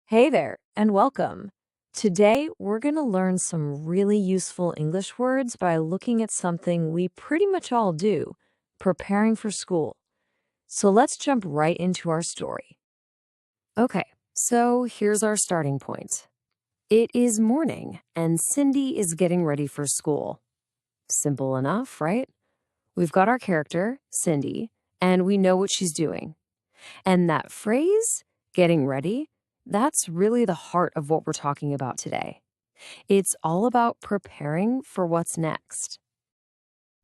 Hey there, and welcome. Today, we're going to learn some really useful English words by looking at something we pretty much all do, preparing for school. So let's jump right into our story. Okay, so here's our starting point. It is morning, and Cindy is getting ready for school. Simple enough, right? We've got our character, Cindy, and we know what she's doing. And that phrase, getting ready, that's really the heart of what we're talking about today. It's all about preparing for what's next.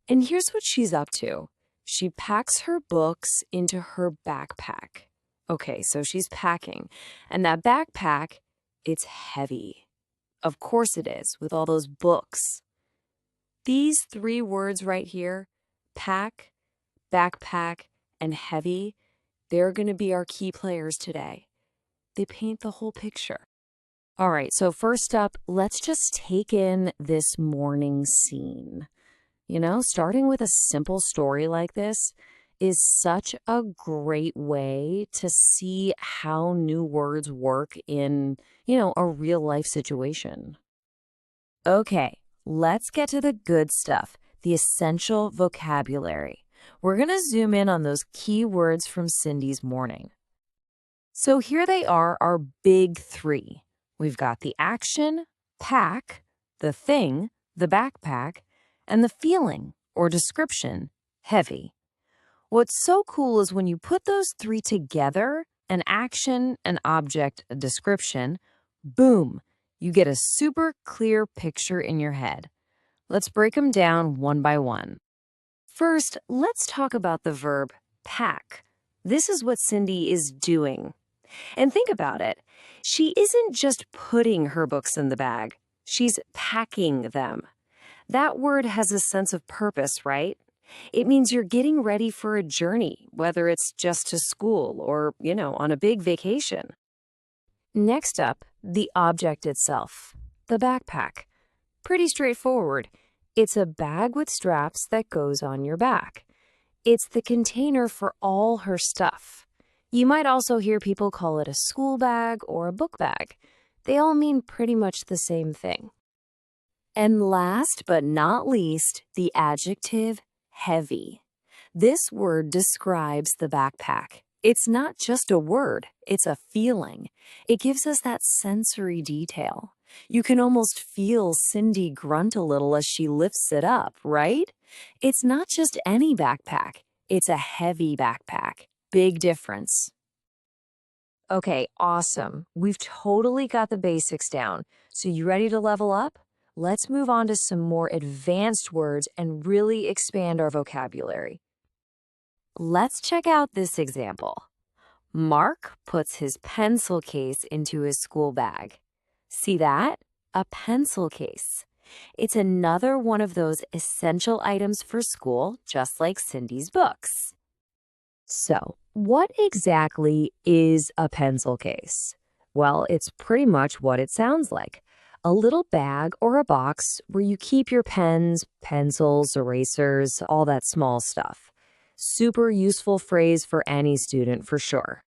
And here's what she's up to. She packs her books into her backpack. Okay, so she's packing. And that backpack, it's heavy. Of course it is, with all those books. These three words right here, pack, backpack, and heavy, they're going to be our key players today. They paint the whole picture. All right, so first up, let's just take in this morning scene. Starting with a simple story like this is such a great way to see how new words work in, a real life situation. Okay, let's get to the good stuff, the essential vocabulary. We're going to zoom in on those key words from Cindy's morning. So here they are, our big three. We've got the action, pack, the thing, the backpack, and the feeling or description, heavy. What's so cool is when you put those three together, an action, an object, a description, boom, you get a super clear picture in your head. Let's break them down one by one. First, let's talk about the verb pack. This is what Cindy is doing. And think about it. She isn't just putting her books in the bag. She's packing them. That word has a sense of purpose, right? It means you're getting ready for a journey, whether it's just to school or, on a big vacation. Next up, the object itself, the backpack. Pretty straightforward. It's a bag with straps that goes on your back. It's the container for all her stuff. You might also hear people call it a school bag or a book bag. They all mean pretty much the same thing. And last but not least, the adjective heavy. This word describes the backpack. It's not just a word, it's a feeling. It gives us that sensory detail. You can almost feel Cindy grunt a little as she lifts it up, right? It's not just any backpack, it's a heavy backpack. Big difference. Okay, awesome. We've totally got the basics down. So you ready to level up? Let's move on to some more advanced words and really expand our vocabulary. Let's check out this example. Mark puts his pencil case into his school bag. See that? A pencil case. It's another one of those essential items for school, just like Cindy's books. So, what exactly is a pencil case? Well, it's pretty much what it sounds like. A little bag or a box where you keep your pens, pencils, erasers, all that small stuff. Super useful phrase for any student for sure.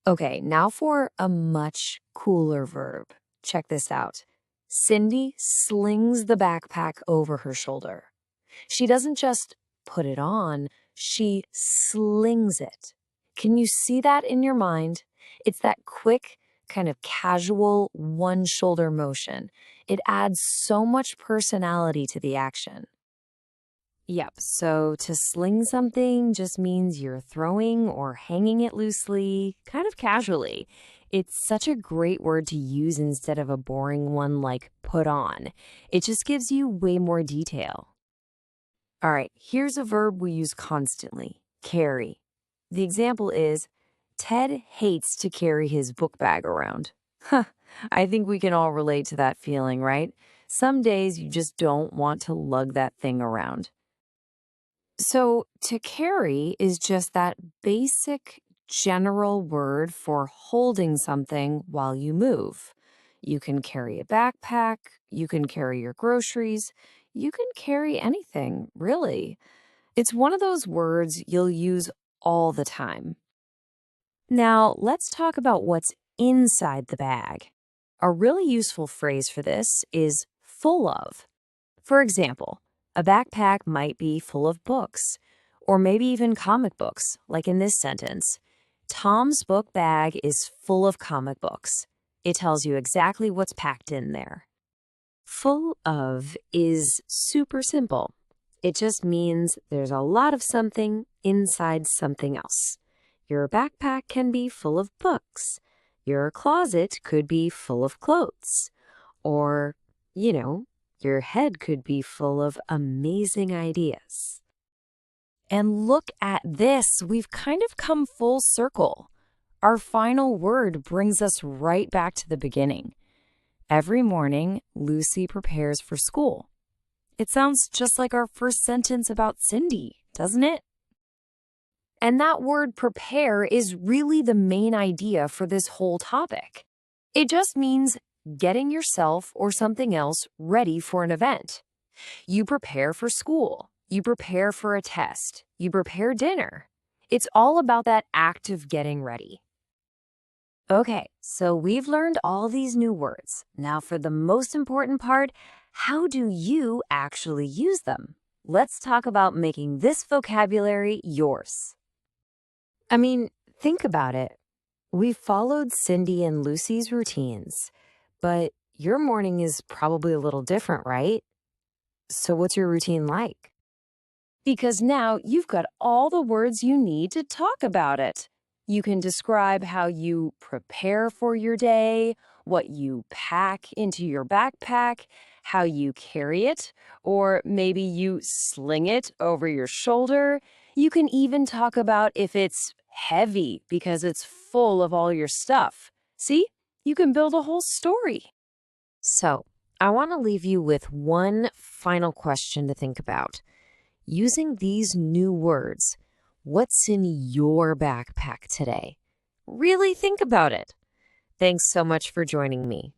Okay, now for a much cooler verb. Check this out. Cindy slings the backpack over her shoulder. She doesn't just put it on, she slings it. Can you see that in your mind? It's that quick, kind of casual one-shoulder motion. It adds so much personality to the action. Yep, so to sling something just means you're throwing or hanging it loosely, kind of casually. It's such a great word to use instead of a boring one like put on. It just gives you way more detail. All right, here's a verb we use constantly, carry. The example is, Ted hates to carry his book bag around. I think we can all relate to that feeling, right? Some days you just don't want to lug that thing around. So to carry is just that basic general word for holding something while you move. You can carry a backpack, you can carry your groceries, you can carry anything, really. It's one of those words you'll use all the time. Now, let's talk about what's inside the bag. A really useful phrase for this is full of. For example, a backpack might be full of books, or maybe even comic books, like in this sentence. Tom's book bag is full of comic books. It tells you exactly what's packed in there. Full of is super simple. It just means there's a lot of something inside something else. Your backpack can be full of books. Your closet could be full of clothes. Or, your head could be full of amazing ideas. And look at this. We've kind of come full circle. Our final word brings us right back to the beginning. Every morning, Lucy prepares for school. It sounds just like our first sentence about Cindy, doesn't it? And that word prepare is really the main idea for this whole topic. It just means getting yourself or something else ready for an event. You prepare for school. You prepare for a test. You prepare dinner. It's all about that act of getting ready. Okay, so we've learned all these new words. Now for the most important part, how do you actually use them? Let's talk about making this vocabulary yours. Think about it. We followed Cindy and Lucy's routines, but your morning is probably a little different, right? So what's your routine like? Because now you've got all the words you need to talk about it. You can describe how you prepare for your day, what you pack into your backpack, how you carry it, or maybe you sling it over your shoulder. You can even talk about if it's heavy because it's full of all your stuff. See, you can build a whole story. So, I want to leave you with one final question to think about. Using these new words, what's in your backpack today? Really think about it. Thanks so much for joining me.